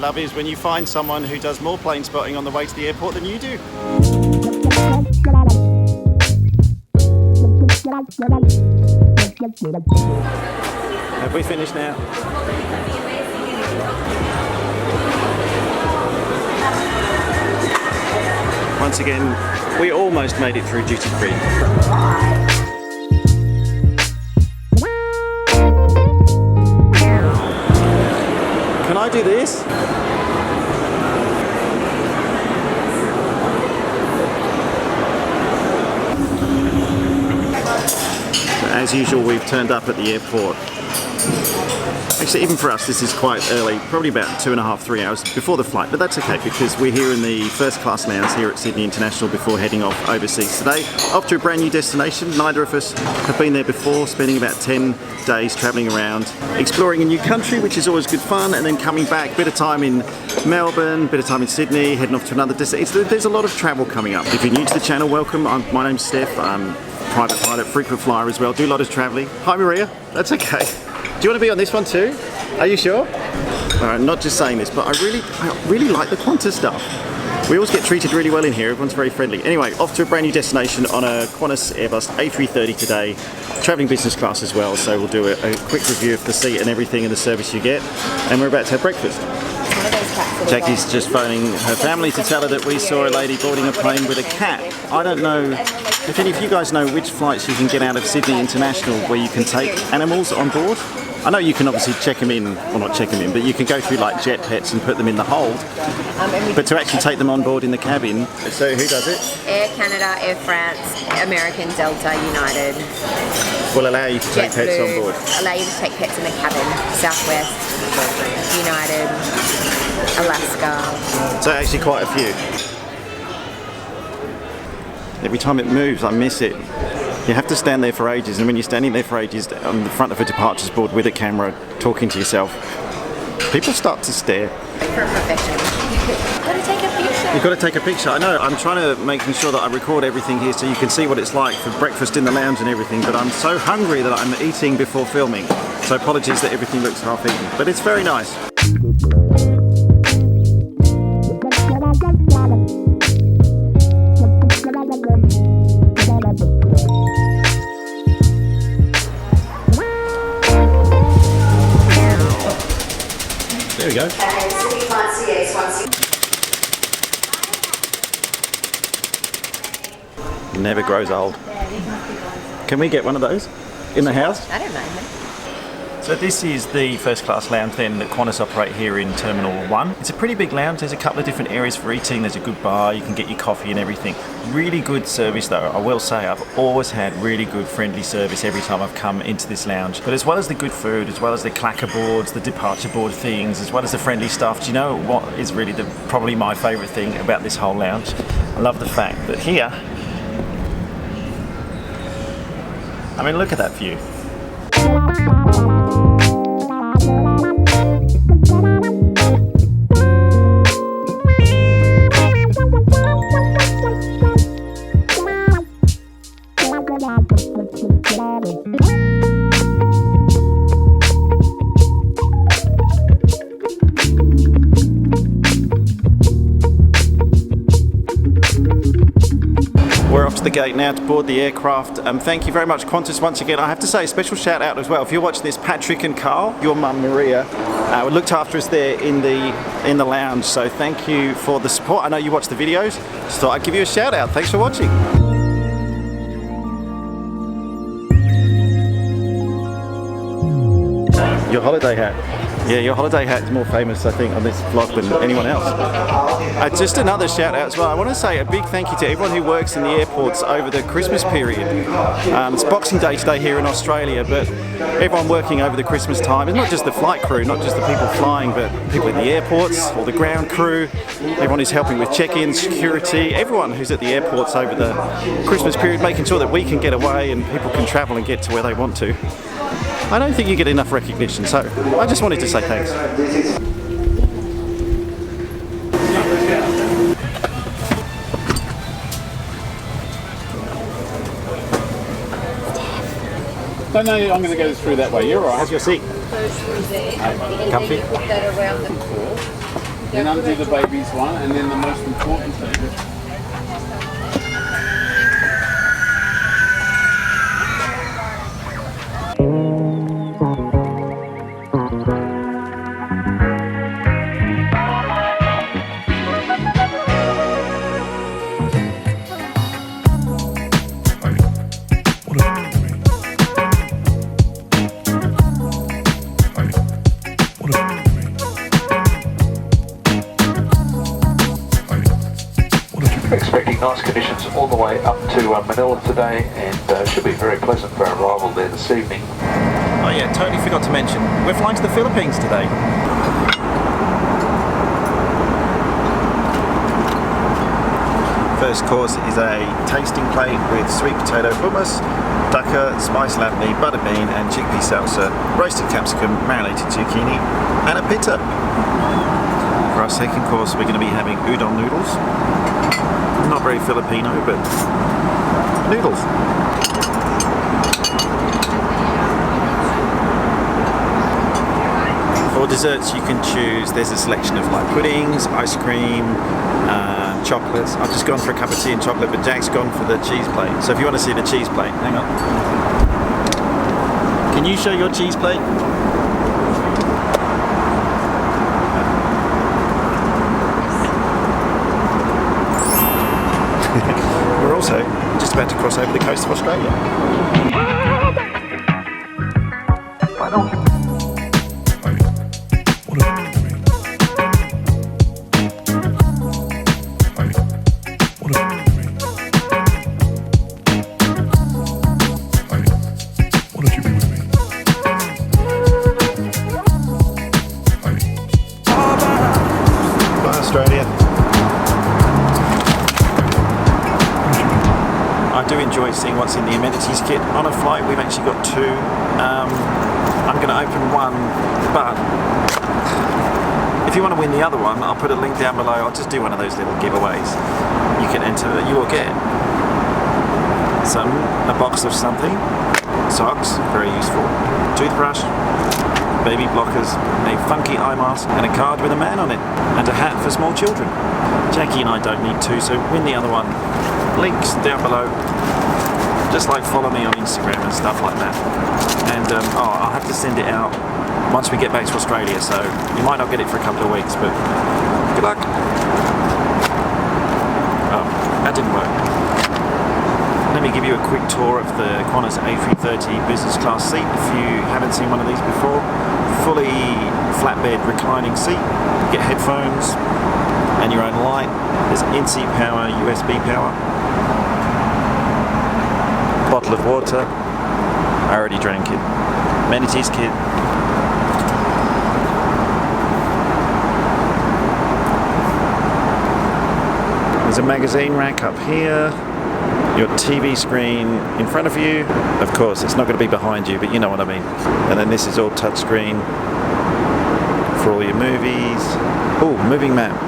love is when you find someone who does more plane spotting on the way to the airport than you do. Have we finished now? Once again, we almost made it through duty free. Can I do this? So as usual, we've turned up at the airport. Actually, even for us, this is quite early, probably about 2.5, 3 hours before the flight, but that's okay because we're here in the first class lounge here at Sydney International before heading off overseas today. Off to a brand new destination. Neither of us have been there before, spending about 10 days travelling around, exploring a new country, which is always good fun, and then coming back, bit of time in Melbourne, bit of time in Sydney, heading off to another destination. There's a lot of travel coming up. If you're new to the channel, welcome. My name's Steph. I'm private pilot, frequent flyer as well, do a lot of travelling. Hi Maria, that's okay. Do you want to be on this one too? Are you sure? Alright, not just saying this, but I really like the Qantas stuff. We always get treated really well in here, everyone's very friendly. Anyway, off to a brand new destination on a Qantas Airbus A330 today, travelling business class as well, so we'll do a quick review of the seat and everything and the service you get, and we're about to have breakfast. Jackie's just phoning her family to tell her that we saw a lady boarding a plane with a cat. I don't know if any of you guys know which flights you can get out of Sydney International where you can take animals on board. I know you can obviously check them in, well not check them in, but you can go through like jet pets and put them in the hold. But to actually take them on board in the cabin, so who does it? Air Canada, Air France, American, Delta, United. Will allow you to take pets on board. Allow you to take pets in the cabin. Southwest, United, Alaska. So actually quite a few. Every time it moves, I miss it. You have to stand there for ages, and when you're standing there for ages on the front of a departures board with a camera, talking to yourself, people start to stare. For a professional. You've got to take a picture. You've got to take a picture. I know, I'm trying to make sure that I record everything here so you can see what it's like for breakfast in the lounge and everything, but I'm so hungry that I'm eating before filming. So apologies that everything looks half eaten, but it's very nice. There we go. Never grows old. Can we get one of those in the house? I don't know. So this is the first class lounge then that Qantas operate here in Terminal 1. It's a pretty big lounge, there's a couple of different areas for eating, there's a good bar, you can get your coffee and everything. Really good service though, I will say I've always had really good friendly service every time I've come into this lounge. But as well as the good food, as well as the clacker boards, the departure board things, as well as the friendly staff, do you know what is really probably my favourite thing about this whole lounge? I love the fact that here, I mean look at that view. We're off to the gate now to board the aircraft. Thank you very much Qantas once again. I have to say a special shout out as well. If you're watching this, Patrick and Carl, your mum Maria, looked after us there in the lounge. So thank you for the support. I know you watch the videos, so thought I'd give you a shout out. Thanks for watching. Your holiday hat. Yeah, your holiday hat is more famous, I think, on this vlog than anyone else. Just another shout out as well. I want to say a big thank you to everyone who works in the airports over the Christmas period. It's Boxing Day today here in Australia, but everyone working over the Christmas time, and not just the flight crew, not just the people flying, but people in the airports, all the ground crew, everyone who's helping with check-in, security, everyone who's at the airports over the Christmas period, making sure that we can get away and people can travel and get to where they want to. I don't think you get enough recognition, so I just wanted to say thanks. No, I'm going to go through that way. You're all right. How's your seat? Comfy? then undo the baby's one, and then the most important thing. Expecting nice conditions all the way up to Manila today, and should be very pleasant for our arrival there this evening. Oh yeah, totally forgot to mention, we're flying to the Philippines today. First course is a tasting plate with sweet potato hummus, dukkha, spiced labneh, butter bean and chickpea salsa, roasted capsicum, marinated zucchini and a pita. For our second course we're going to be having udon noodles. Not very Filipino, but noodles. For desserts you can choose, there's a selection of like puddings, ice cream, chocolates. I've just gone for a cup of tea and chocolate, but Jack's gone for the cheese plate. So if you want to see the cheese plate, hang on. Can you show your cheese plate? We're also just about to cross over the coast of Australia. Bye Australia. I do enjoy seeing what's in the amenities kit. On a flight we've actually got two. I'm going to open one, but if you want to win the other one, I'll put a link down below. I'll just do one of those little giveaways. You can enter, you will get a box of something, socks, very useful, toothbrush, baby blockers, a funky eye mask and a card with a man on it, and a hat for small children. Jacqui and I don't need two, so win the other one. Links down below. Just like follow me on Instagram and stuff like that. And I'll have to send it out once we get back to Australia, so you might not get it for a couple of weeks, but good luck. Oh, that didn't work. Let me give you a quick tour of the Qantas A330 Business Class seat if you haven't seen one of these before. Fully flatbed reclining seat. You get headphones and your own light. There's in-seat power, USB power. Bottle of water. I already drank it. Amenities kit. There's a magazine rack up here. Your TV screen in front of you. Of course, it's not going to be behind you, but you know what I mean. And then this is all touchscreen for all your movies. Oh, moving map.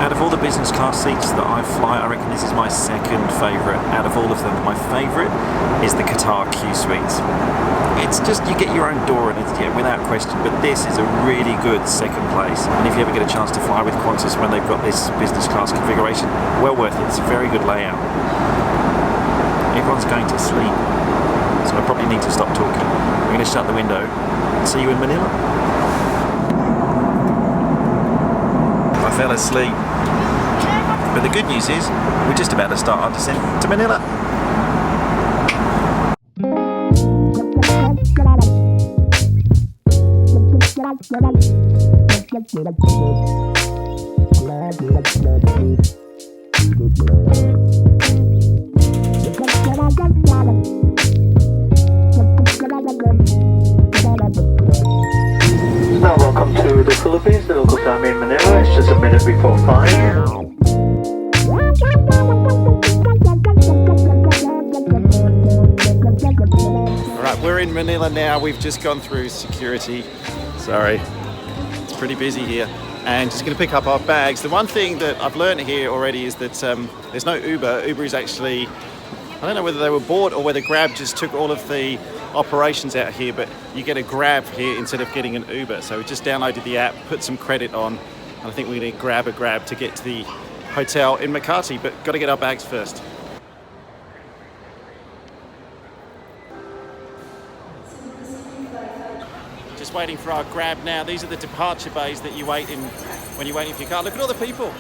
Out of all the business class seats that I fly, I reckon this is my second favourite. Out of all of them, my favourite is the Qatar Q Suites. It's just, you get your own door and it's, yeah, without question, but this is a really good second place. And if you ever get a chance to fly with Qantas when they've got this business class configuration, well worth it. It's a very good layout. Everyone's going to sleep, so I probably need to stop talking. I'm going to shut the window. See you in Manila. I fell asleep. But the good news is, we're just about to start our descent to Manila. Now welcome to the Philippines, the local time in Manila. It's just a minute before 5. Alright, we're in Manila now. We've just gone through security. Sorry, it's pretty busy here. And just going to pick up our bags. The one thing that I've learned here already is that there's no Uber. Uber is actually, I don't know whether they were bought or whether Grab just took all of the operations out here, but you get a Grab here instead of getting an Uber. So we just downloaded the app, put some credit on, and I think we're going to grab a Grab to get to the hotel in Makati, but got to get our bags first. Just waiting for our Grab now. These are the departure bays that you wait in when you're waiting for your car. Look at all the people.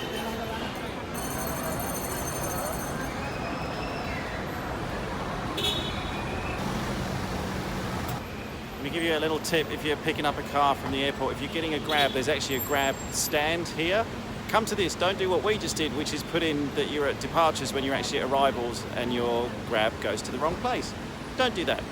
Let me give you a little tip if you're picking up a car from the airport. If you're getting a Grab, there's actually a Grab stand here. Come to this, don't do what we just did, which is put in that you're at departures when you're actually at arrivals and your Grab goes to the wrong place. Don't do that.